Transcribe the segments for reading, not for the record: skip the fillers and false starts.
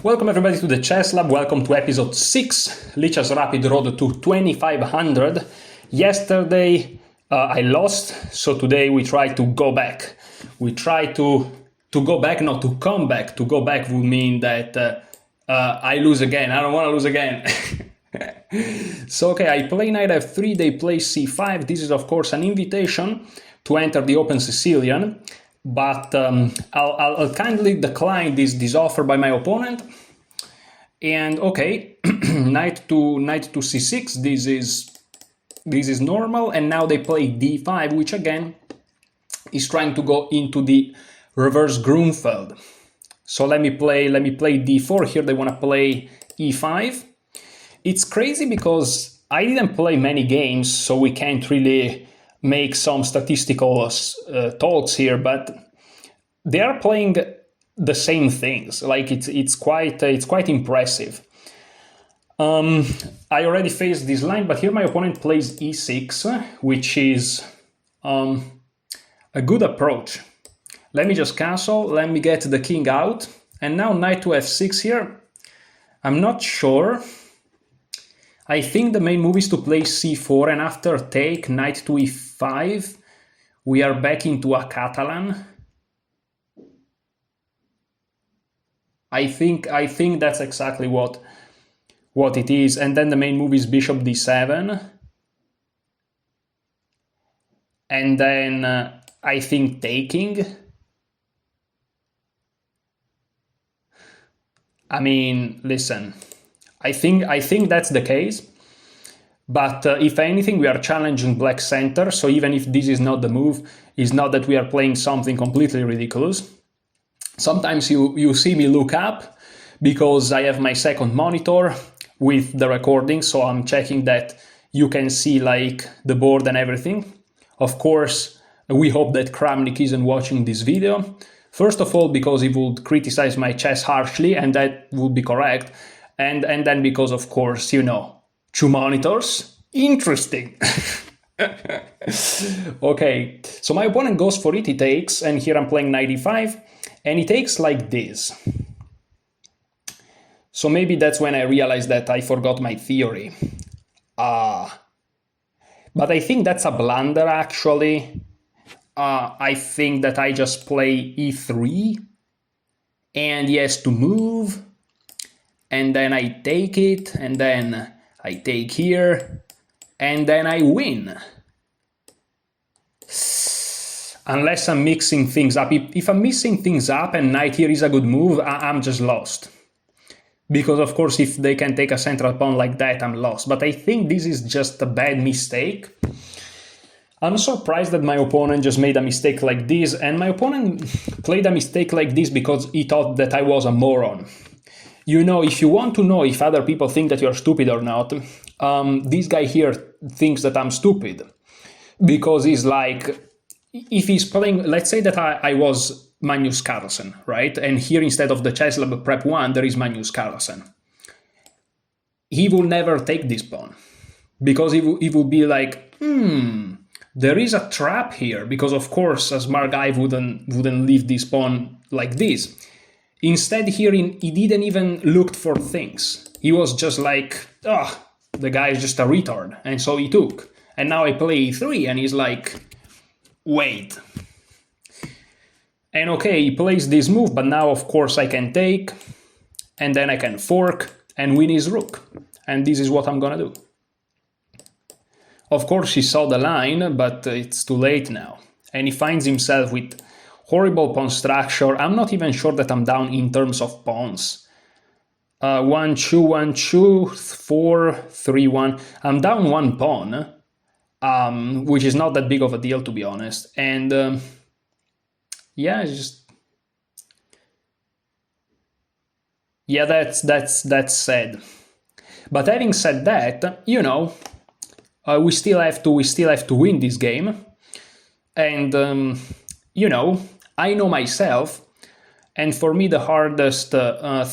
Welcome everybody to the Chess Lab, welcome to episode 6, Lichess Rapid Road to 2500. Yesterday I lost, so today we try to go back. We try to go back, not to come back. To go back would mean that I lose again. I don't want to lose again. So okay, I play knight f3, they play c5. This is of course an invitation to enter the Open Sicilian. But I'll kindly decline this offer by my opponent. And okay, knight to c6. This is normal. And now they play d5, which again is trying to go into the reverse Grunfeld. So let me play d4. Here they want to play e5. It's crazy because I didn't play many games, so we can't really make some statistical talks here, but they are playing the same things. Like it's quite impressive. I already faced this line, but here my opponent plays e6, which is a good approach. Let me just cancel. Let me get the king out, and now knight to f6 here. I'm not sure. I think the main move is to play c4, and after take knight to e5, we are back into a Catalan. I think that's exactly what it is, and then the main move is bishop d7, and then I think taking. I mean, listen. I think that's the case, but if anything, we are challenging black center, so even if this is not the move, it's not that we are playing something completely ridiculous. Sometimes you see me look up because I have my second monitor with the recording, so I'm checking that you can see like the board and everything. Of course, we hope that Kramnik isn't watching this video. First of all, because he would criticize my chess harshly, and that would be correct. And then because, of course, you know, two monitors, interesting. Okay, so my opponent goes for it, he takes, and here I'm playing knight e5, and he takes like this. So maybe that's when I realized that I forgot my theory. But I think that's a blunder, actually. I think that I just play e3, and he has to move. And then I take it, and then I take here, and then I win. Unless I'm mixing things up. If I'm mixing things up and knight here is a good move, I'm just lost. Because of course if they can take a central pawn like that, I'm lost. But I think this is just a bad mistake. I'm surprised that my opponent just made a mistake like this, and my opponent played a mistake like this because he thought that I was a moron. You know, if you want to know if other people think that you're stupid or not, this guy here thinks that I'm stupid. Because he's like, if he's playing, let's say that I was Magnus Carlsen, right? And here instead of the Chess Lab Prep 1, there is Magnus Carlsen. He will never take this pawn. Because he will be like, there is a trap here. Because of course, a smart guy wouldn't leave this pawn like this. Instead, here he didn't even look for things. He was just like, the guy is just a retard. And so he took. And now I play e3 and he's like, wait. And okay, he plays this move, but now of course I can take. And then I can fork and win his rook. And this is what I'm gonna do. Of course he saw the line, but it's too late now. And he finds himself with horrible pawn structure. I'm not even sure that I'm down in terms of pawns. 1, 2, 1, 2, 4, 3, 1. I'm down one pawn, which is not that big of a deal, to be honest. And yeah, it's just yeah, that's sad. But having said that, you know, we still have to win this game, and you know. I know myself, and for me the hardest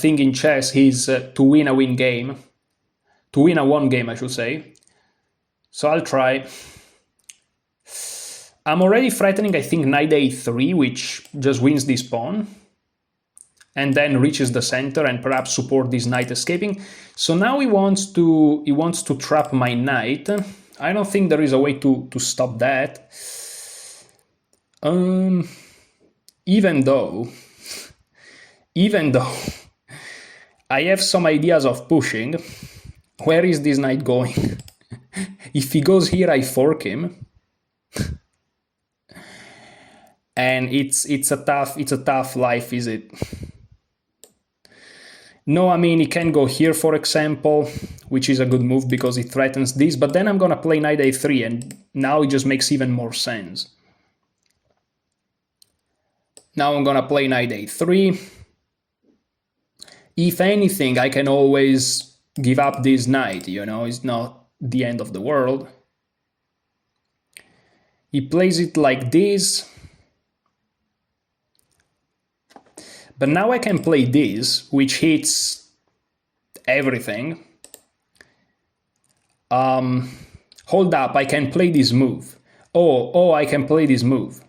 thing in chess is to win a one game, I should say. So I'll try. I'm already threatening, I think, knight a3, which just wins this pawn. and then reaches the center and perhaps support this knight escaping. So now he wants to trap my knight. I don't think there is a way to stop that. Even though I have some ideas of pushing, where is this knight going? If he goes here, I fork him. And it's a tough life, is it? No, I mean, he can go here, for example, which is a good move because it threatens this, but then I'm gonna play knight a3, and now it just makes even more sense. Now I'm gonna play knight a3. If anything, I can always give up this knight, you know, it's not the end of the world. He plays it like this. But now I can play this, which hits everything. Hold up, I can play this move. Oh, I can play this move.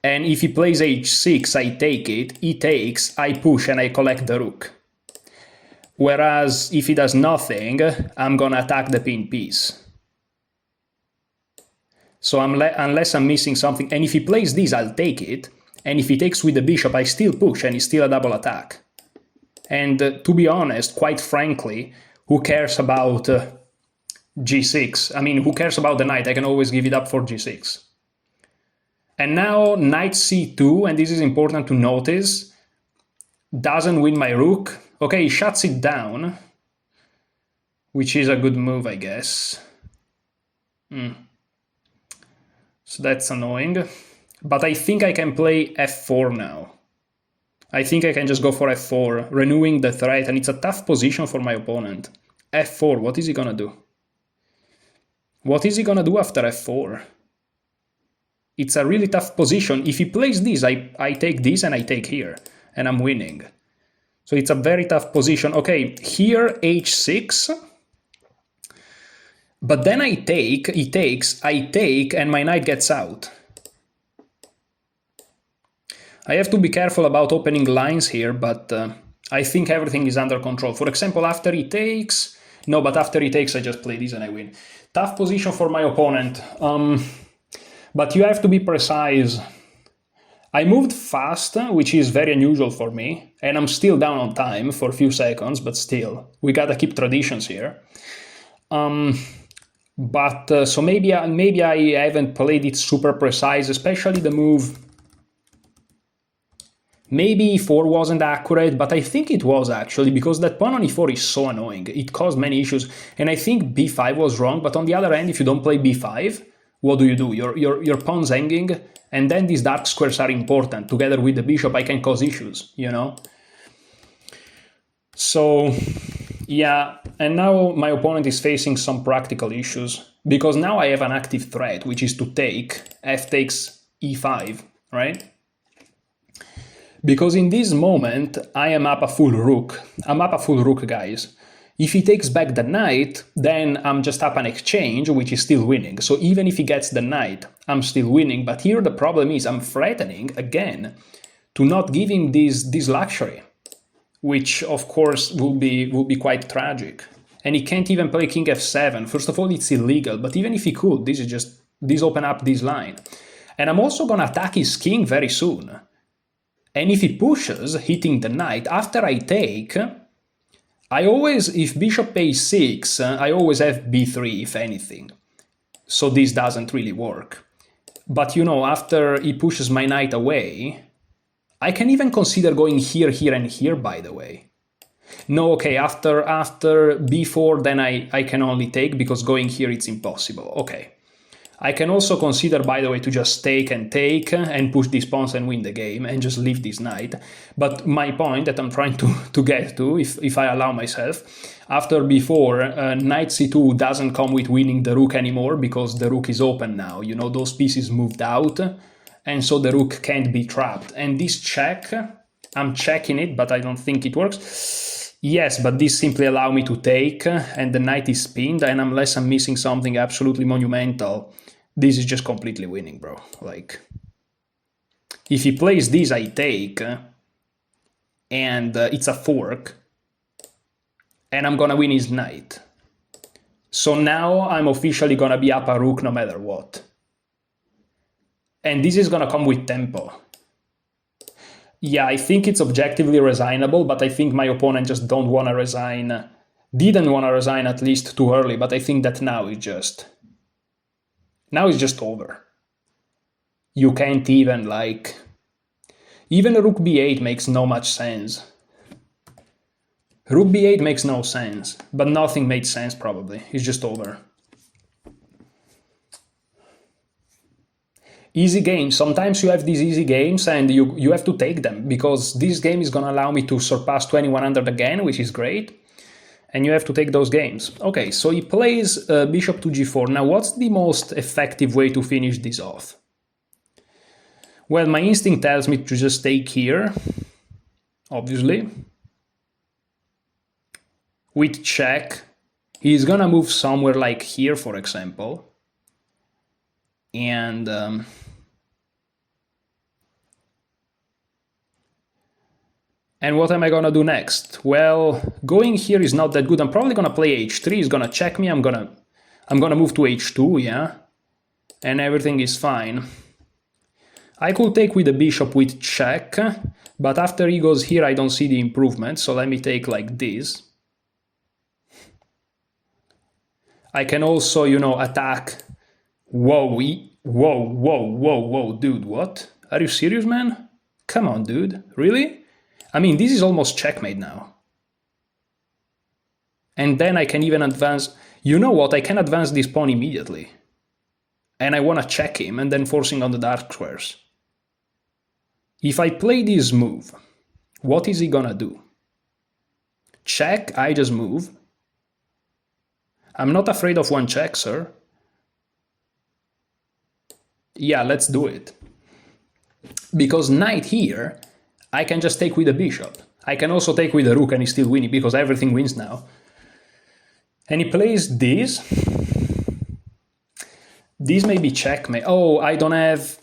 And if he plays h6, I take it, he takes, I push and I collect the rook. Whereas if he does nothing, I'm gonna attack the pin piece. So unless I'm missing something, and if he plays this, I'll take it. And if he takes with the bishop, I still push and it's still a double attack. And to be honest, quite frankly, who cares about g6? I mean, who cares about the knight? I can always give it up for g6. And now knight c2, and this is important to notice, doesn't win my rook. Okay, he shuts it down, which is a good move, I guess. So that's annoying. But I think I can play f4 now. I think I can just go for f4, renewing the threat, and it's a tough position for my opponent. f4, what is he gonna do? What is he gonna do after f4? It's a really tough position. If he plays this, I take this and I take here, and I'm winning. So it's a very tough position. Okay, here h6, but then I take, he takes, I take, and my knight gets out. I have to be careful about opening lines here, but I think everything is under control. For example, after he takes... No, but after he takes, I just play this and I win. Tough position for my opponent. But you have to be precise. I moved fast, which is very unusual for me, and I'm still down on time for a few seconds, but still, we gotta keep traditions here. So maybe I haven't played it super precise, especially the move... Maybe e4 wasn't accurate, but I think it was actually, because that pawn on e4 is so annoying. It caused many issues, and I think b5 was wrong, but on the other hand, if you don't play b5, what do? Your pawn's hanging, and then these dark squares are important. Together with the bishop, I can cause issues, you know? So, yeah, and now my opponent is facing some practical issues, because now I have an active threat, which is to take, f takes e5, right? Because in this moment, I am up a full rook. I'm up a full rook, guys. If he takes back the knight, then I'm just up an exchange, which is still winning. So even if he gets the knight, I'm still winning. But here the problem is I'm threatening, again, to not give him this luxury, which, of course, will be quite tragic. And he can't even play king f7. First of all, it's illegal. But even if he could, this open up this line. And I'm also going to attack his king very soon. And if he pushes, hitting the knight, after I take, I always, if bishop a6, I always have b3, if anything. So this doesn't really work. But, you know, after he pushes my knight away, I can even consider going here, here, and here, by the way. No, okay, after b4, then I can only take, because going here, it's impossible. Okay. I can also consider, by the way, to just take and push these pawns and win the game and just leave this knight. But my point that I'm trying to get to, if I allow myself, after b4, knight c2 doesn't come with winning the rook anymore because the rook is open now. You know, those pieces moved out, and so the rook can't be trapped. And this check, I'm checking it, but I don't think it works. Yes, but this simply allows me to take, and the knight is pinned, and unless I'm missing something absolutely monumental, this is just completely winning, bro. Like, if he plays this, I take, and it's a fork, and I'm gonna win his knight. So now I'm officially gonna be up a rook no matter what. And this is gonna come with tempo. Yeah, I think it's objectively resignable, but I think my opponent just didn't want to resign at least too early, but I think that now it's just over. You can't even even rook b8 makes no much sense. Rook b8 makes no sense, but nothing made sense probably. It's just over. Easy games. Sometimes you have these easy games and you have to take them, because this game is going to allow me to surpass 2100 again, which is great. And you have to take those games. Okay, so he plays bishop to g4. Now, what's the most effective way to finish this off? Well, my instinct tells me to just take here, obviously. With check, he's gonna move somewhere like here, for example. And what am I gonna do next? Well, going here is not that good. I'm probably gonna play h3. He's gonna check me. I'm gonna move to h2, yeah, and everything is fine. I could take with the bishop with check, but after he goes here, I don't see the improvement. So let me take like this. I can also, attack. Whoa, dude, what? Are you serious, man? Come on, dude, really? I mean, this is almost checkmate now. And then I can even advance. You know what? I can advance this pawn immediately. And I want to check him and then forcing on the dark squares. If I play this move, what is he gonna do? Check, I just move. I'm not afraid of one check, sir. Yeah, let's do it. Because knight here, I can just take with the bishop. I can also take with the rook and he's still winning because everything wins now. And he plays this. This may be checkmate. Oh, I don't have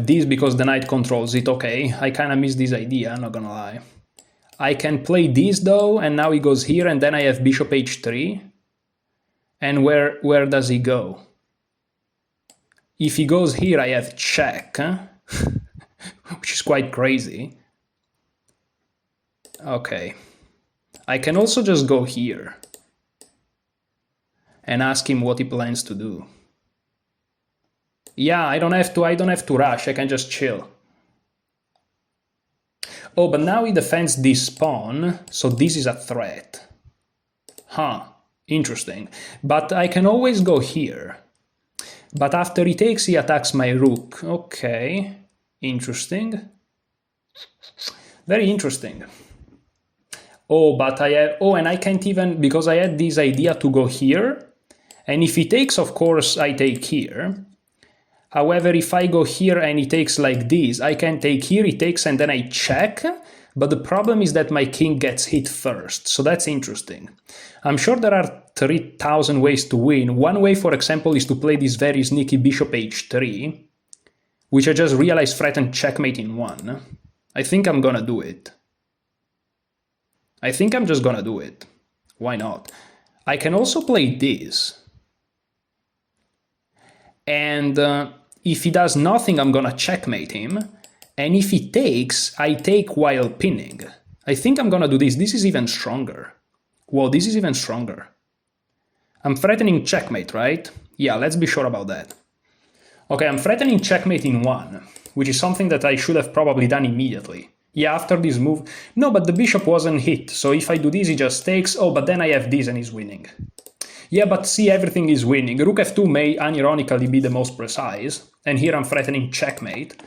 this because the knight controls it. Okay, I kind of missed this idea, I'm not gonna lie. I can play this though, and now he goes here, and then I have bishop h3. And where does he go? If he goes here, I have check, which is quite crazy. Okay. I can also just go here and ask him what he plans to do. Yeah, I don't have to rush, I can just chill. Oh, but now he defends this pawn, so this is a threat. Huh, interesting. But I can always go here. But after he takes, he attacks my rook. Okay, interesting. Very interesting. Oh, but and I can't even, because I had this idea to go here. And if he takes, of course, I take here. However, if I go here and he takes like this, I can take here, he takes, and then I check. But the problem is that my king gets hit first, so that's interesting. I'm sure there are 3,000 ways to win. One way, for example, is to play this very sneaky bishop h3, which I just realized threatened checkmate in one. I think I'm gonna do it. I think I'm just gonna do it. Why not? I can also play this. And if he does nothing, I'm gonna checkmate him. And if he takes, I take while pinning. I think I'm gonna do this. This is even stronger. Whoa, this is even stronger. I'm threatening checkmate, right? Yeah, let's be sure about that. Okay, I'm threatening checkmate in one, which is something that I should have probably done immediately. Yeah, after this move. No, but the bishop wasn't hit, so if I do this, he just takes. Oh, but then I have this and he's winning. Yeah, but see, everything is winning. Rook f2 may unironically be the most precise, and here I'm threatening checkmate,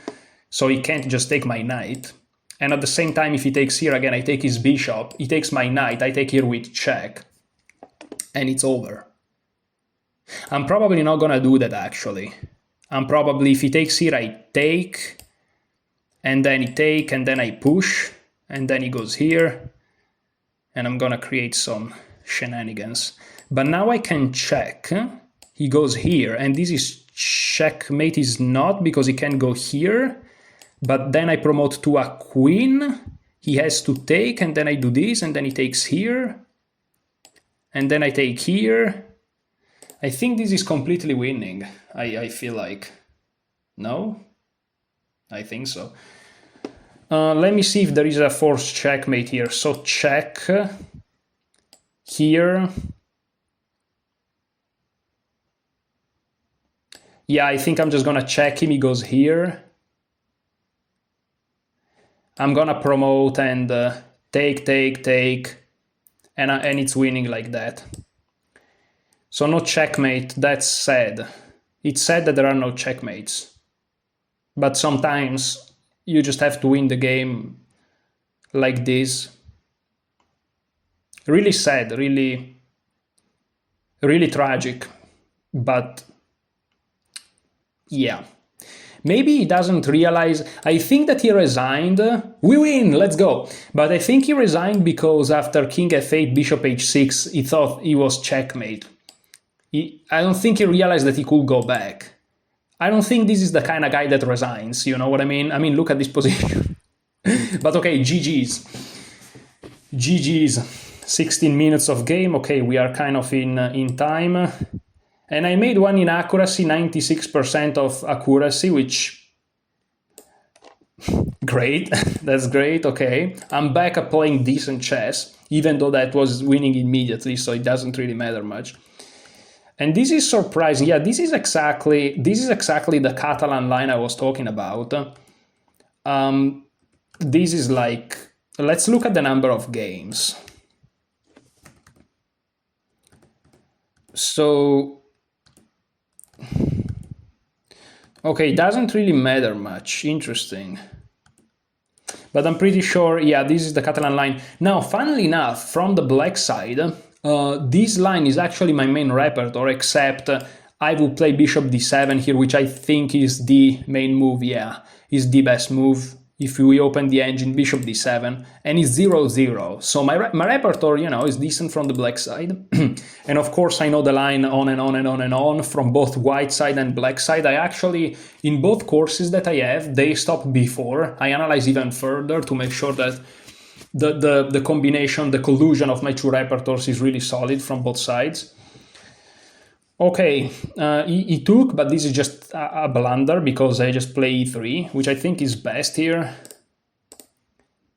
so he can't just take my knight. And at the same time, if he takes here again, I take his bishop, he takes my knight, I take here with check, and it's over. I'm probably not gonna do that, actually. I'm probably, if he takes here, I take, and then he take, and then I push, and then he goes here, and I'm gonna create some shenanigans. But now I can check. He goes here, and this is checkmate is not, because he can go here. But then I promote to a queen, he has to take, and then I do this, and then he takes here, and then I take here. I think this is completely winning. I feel like. No? I think so. Let me see if there is a forced checkmate here. So check here. Yeah, I think I'm just gonna check him. He goes here. I'm gonna promote and take, and it's winning like that. So no checkmate, that's sad. It's sad that there are no checkmates. But sometimes you just have to win the game like this. Really sad, really tragic. But yeah. Maybe he doesn't realize. I think that he resigned. We win, let's go. But I think he resigned because after king f8, bishop h6, he thought he was checkmate. I don't think he realized that he could go back. I don't think this is the kind of guy that resigns, you know what I mean? I mean, look at this position. But okay, GG's. GG's. 16 minutes of game. Okay, we are kind of in time. And I made one inaccuracy, 96% of accuracy, which... Great, that's great, okay. I'm back at playing decent chess, even though that was winning immediately, so it doesn't really matter much. And this is surprising. Yeah, this is exactly the Catalan line I was talking about. This is like... Let's look at the number of games. So... Okay, it doesn't really matter much. Interesting. But I'm pretty sure, yeah, this is the Catalan line. Now, funnily enough, from the black side, this line is actually my main repertoire, except I will play bishop d7 here, which I think is the main move, yeah, is the best move. If we open the engine, bishop d7, and it's 0-0. So my repertoire, you know, is decent from the black side. And of course, I know the line on and on and on and on from both white side and black side. I actually, in both courses that I have, they stop before. I analyze even further to make sure that the combination, the collusion of my two repertoires is really solid from both sides. Okay, he took, but this is just a blunder because I just play e3, which I think is best here.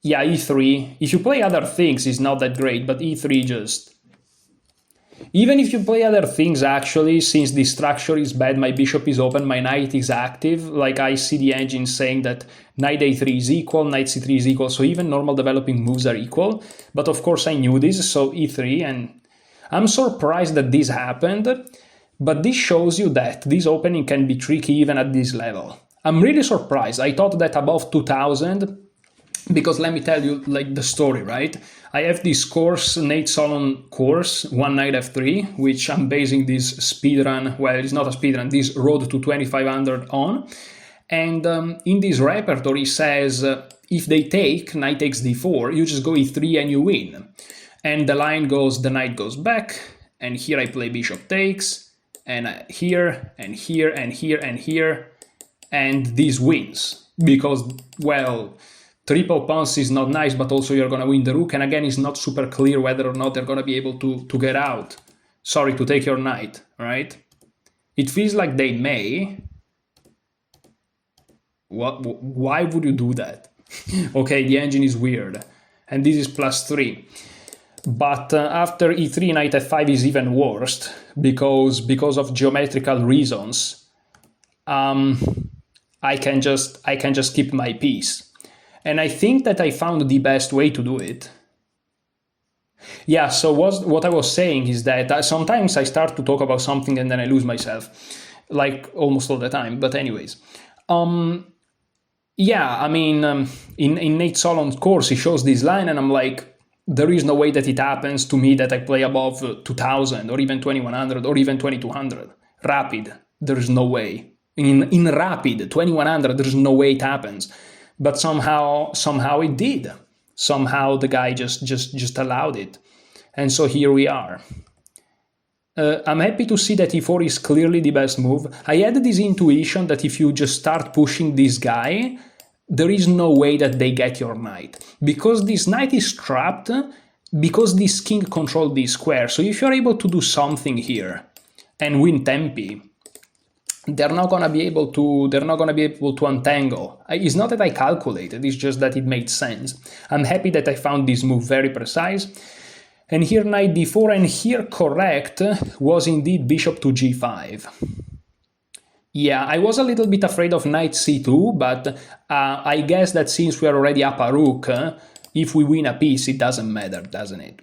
Yeah, e3. If you play other things, it's not that great, but e3 just... Even if you play other things, actually, since the structure is bad, my bishop is open, my knight is active, like I see the engine saying that knight a3 is equal, knight c3 is equal, so even normal developing moves are equal. But of course I knew this, so e3, and I'm surprised that this happened. But this shows you that this opening can be tricky even at this level. I'm really surprised. I thought that above 2000, because let me tell you like the story, right? I have this course, Nate Solon course, One Knight F3, which I'm basing this speedrun, well, it's not a speedrun, this road to 2500 on. And in this repertoire, he says, if they take knight takes d4, you just go e3 and you win. And the line goes, the knight goes back, and here I play bishop takes, and here, and here, and here, and here, and this wins. Because, well, triple pawns is not nice, but also you're gonna win the rook, and again, it's not super clear whether or not they're gonna be able to get out. Sorry, to take your knight, right? It feels like they may. Why would you do that? Okay, the engine is weird, and this is +3. But after e3, knight f5 is even worse because of geometrical reasons. I can just keep my piece, and I think that I found the best way to do it. Yeah. So what I was saying is that sometimes I start to talk about something and then I lose myself, like almost all the time. But anyways, yeah. I mean, in Nate Solon's course, he shows this line, and I'm like, there is no way that it happens to me that I play above 2000 or even 2100 or even 2200. Rapid, there is no way. In rapid, 2100, there is no way it happens. But somehow it did. Somehow the guy just allowed it. And so here we are. I'm happy to see that e4 is clearly the best move. I had this intuition that if you just start pushing this guy, there is no way that they get your knight. Because this knight is trapped, because this king controls this square. So if you're able to do something here and win tempi, they're not gonna be able to untangle. It's not that I calculated, it's just that it made sense. I'm happy that I found this move very precise. And here knight d4, and here correct was indeed bishop to g5. Yeah, I was a little bit afraid of knight c2, but I guess that since we are already up a rook, if we win a piece, it doesn't matter, doesn't it?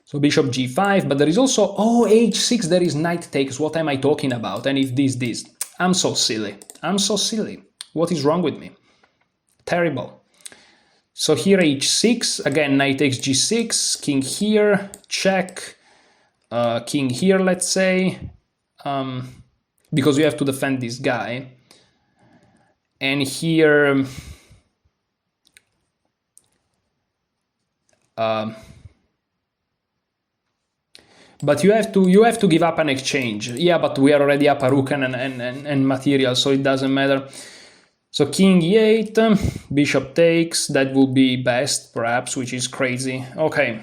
So bishop g5, but there is also, oh, h6, there is knight takes, what am I talking about? And if this, I'm so silly, what is wrong with me? Terrible. So here h6, again, knight takes g6, king here, check, king here, let's say, because you have to defend this guy. And here, but you have to give up an exchange. Yeah, but we are already up a rook and material, so it doesn't matter. So king e8, bishop takes, that will be best perhaps, which is crazy. Okay.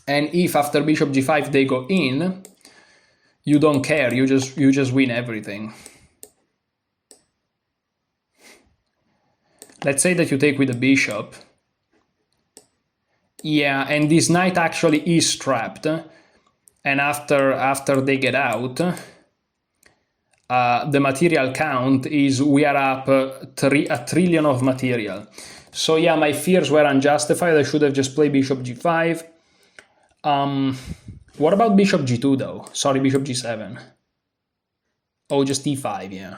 And if after bishop g5 they go in, you don't care, you just win everything. Let's say that you take with the bishop. Yeah, and this knight actually is trapped. And after they get out, the material count is we are up a trillion of material. So yeah, my fears were unjustified. I should have just played bishop g5. What about bishop g2 though? Sorry, bishop g7. Oh, just e5, yeah.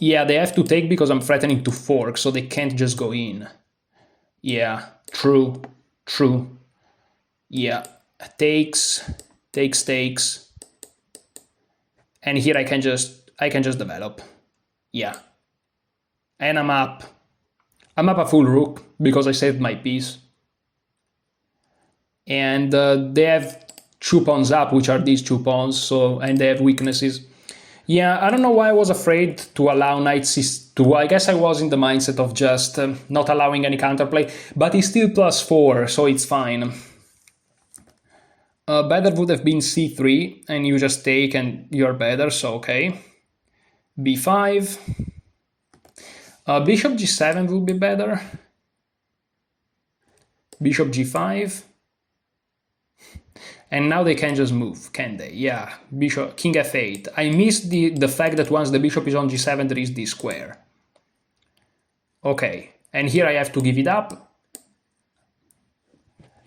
Yeah, they have to take because I'm threatening to fork, so they can't just go in. Yeah, true. Yeah, takes. And here I can just develop. Yeah. And I'm up a full rook because I saved my piece. And they have 2 pawns up, which are these 2 pawns, so, and they have weaknesses. Yeah, I don't know why I was afraid to allow knight c2. I guess I was in the mindset of just not allowing any counterplay, but it's still +4, so it's fine. Better would have been c3, and you just take and you're better, so okay. b5. Bishop g7 will be better. Bishop g5. And now they can just move, can they? Yeah, bishop, king f8. I missed the fact that once the bishop is on g7, there is this square. Okay, and here I have to give it up.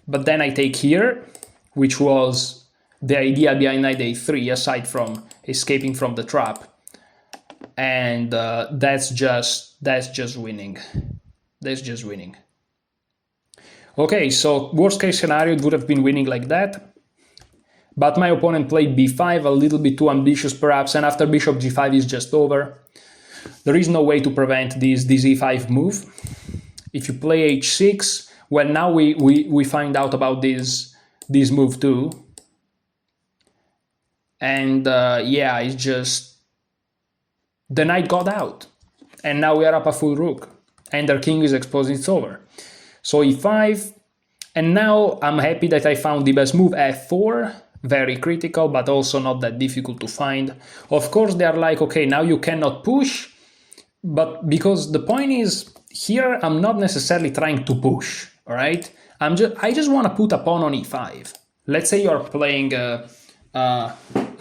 But then I take here, which was the idea behind knight a3, aside from escaping from the trap. And that's just winning. That's just winning. Okay, so worst case scenario, it would have been winning like that. But my opponent played b5, a little bit too ambitious perhaps, and after bishop g5 is just over. There is no way to prevent this e5 move. If you play h6, well, now we find out about this move too. And yeah, it's just... the knight got out. And now we are up a full rook. And their king is exposed, it's over. So e5, and now I'm happy that I found the best move, f4. Very critical, but also not that difficult to find. Of course, they are like, okay, now you cannot push, but because the point is, here I'm not necessarily trying to push, all right? I just want to put a pawn on e5. Let's say you're playing a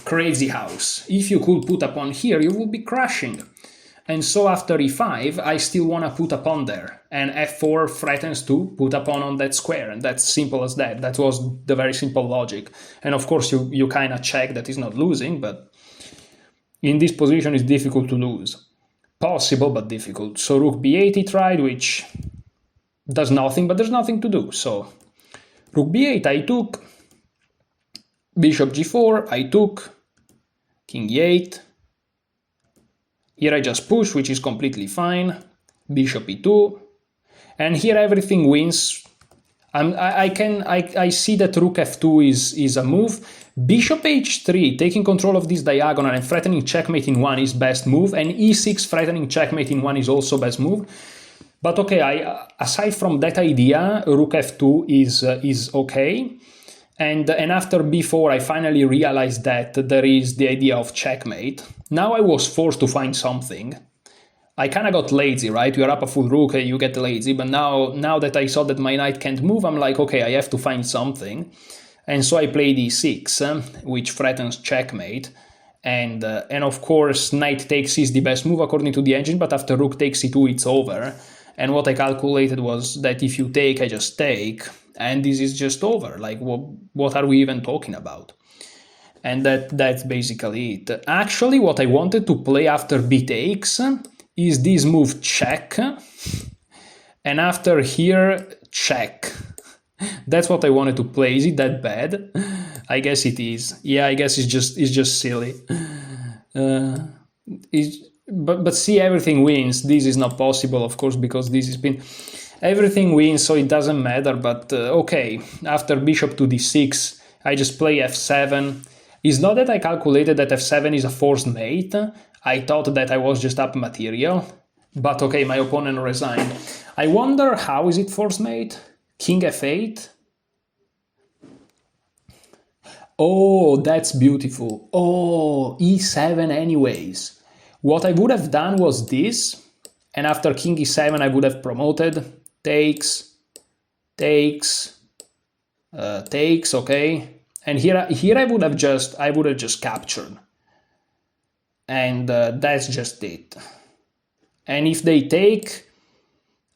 crazy house. If you could put a pawn here, you would be crashing. And so after e5, I still want to put a pawn there. And f4 threatens to put a pawn on that square. And that's simple as that. That was the very simple logic. And of course, you kind of check that it's not losing, but in this position, it's difficult to lose. Possible, but difficult. So rook b8 he tried, which does nothing, but there's nothing to do. So rook b8, I took. Bishop g4, I took. King e8. Here I just push, which is completely fine. Bishop e2. And here everything wins I see that rook f2 is a move. Bishop h3, taking control of this diagonal and threatening checkmate in one is best move, and e6 threatening checkmate in one is also best move. But okay, aside from that idea, rook f2 is okay. And after b4, I finally realized that there is the idea of checkmate. Now I was forced to find something. I kind of got lazy, right? You're up a full rook, you get lazy. But now that I saw that my knight can't move, I'm like, okay, I have to find something. And so I played e6, which threatens checkmate. And of course, knight takes is the best move according to the engine, but after rook takes e2, it's over. And what I calculated was that if you take, I just take. And this is just over. Like, what are we even talking about? And that's basically it. Actually, what I wanted to play after b takes is this move check, and after here check. That's what I wanted to play. Is it that bad? I guess it is. Yeah, I guess it's just silly. But see, everything wins. This is not possible, of course, because this has been everything wins, so it doesn't matter. But okay, after bishop to d6, I just play f7. It's not that I calculated that f7 is a forced mate. I thought that I was just up material, but okay, my opponent resigned. I wonder how is it forced mate? King f8? Oh, that's beautiful. Oh, e7 anyways. What I would have done was this, and after king e7 I would have promoted, takes, okay. And here I would have just captured. And that's just it. And if they take,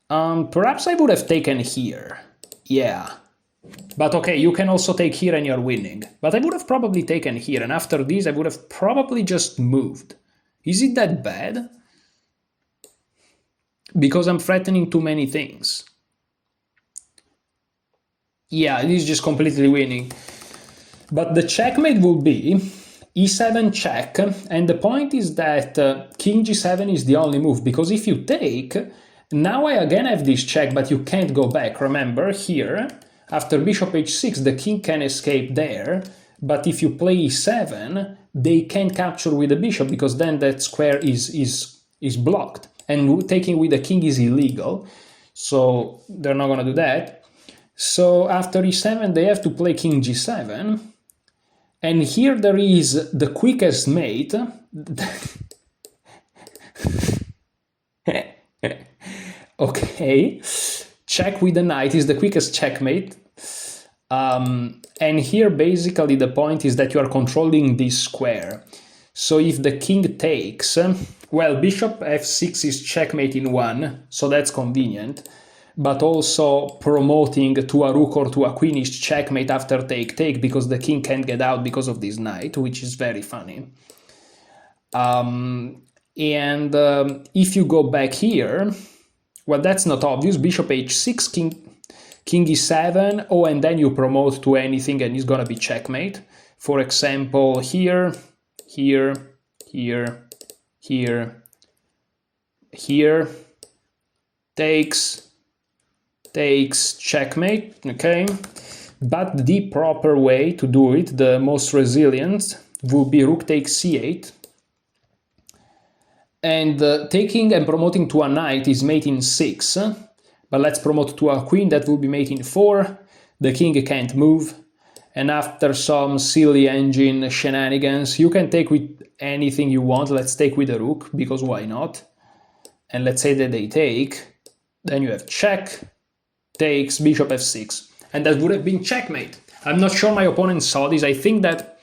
perhaps I would have taken here. Yeah. But okay, you can also take here and you're winning. But I would have probably taken here, and after this I would have probably just moved. Is it that bad? Because I'm threatening too many things. Yeah, it is just completely winning. But the checkmate will be e7 check, and the point is that king g7 is the only move, because if you take, now I again have this check, but you can't go back. Remember, here, after bishop h6, the king can escape there, but if you play e7, they can't capture with the bishop, because then that square is blocked, and taking with the king is illegal, so they're not going to do that. So after e7, they have to play king g7, and here there is the quickest mate. Okay, check with the knight is the quickest checkmate. And here basically the point is that you are controlling this square. So if the king takes, well, bishop f6 is checkmate in one, so that's convenient. But also promoting to a rook or to a queen is checkmate after take, because the king can't get out because of this knight, which is very funny. If you go back here, well, that's not obvious. Bishop h6, king e7, oh, and then you promote to anything and it's gonna be checkmate. For example, here, takes, checkmate, okay? But the proper way to do it, the most resilient, would be rook takes c8. And taking and promoting to a knight is mate in 6, but let's promote to a queen, that will be mate in 4. The king can't move, and after some silly engine shenanigans, you can take with anything you want. Let's take with a rook, because why not? And let's say that they take, then you have check, takes, bishop f6, and that would have been checkmate. I'm not sure my opponent saw this. I think that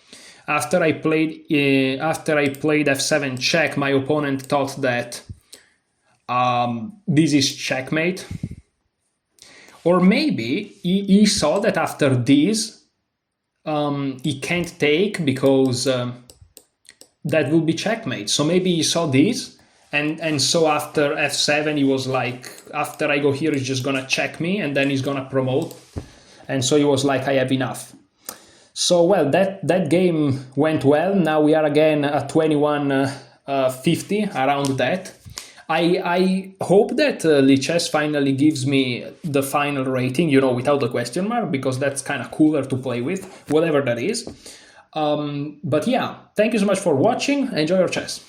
after I played f7 check, my opponent thought that this is checkmate, or maybe he saw that after this he can't take because that will be checkmate. So maybe he saw this. And so after f7 he was like, after I go here he's just gonna check me and then he's gonna promote, and so he was like, I have enough. So well, that game went well. Now we are again at 21-50, around that. I hope that Lichess finally gives me the final rating, without the question mark, because that's kind of cooler to play with, whatever that is. But yeah, thank you so much for watching. Enjoy your chess.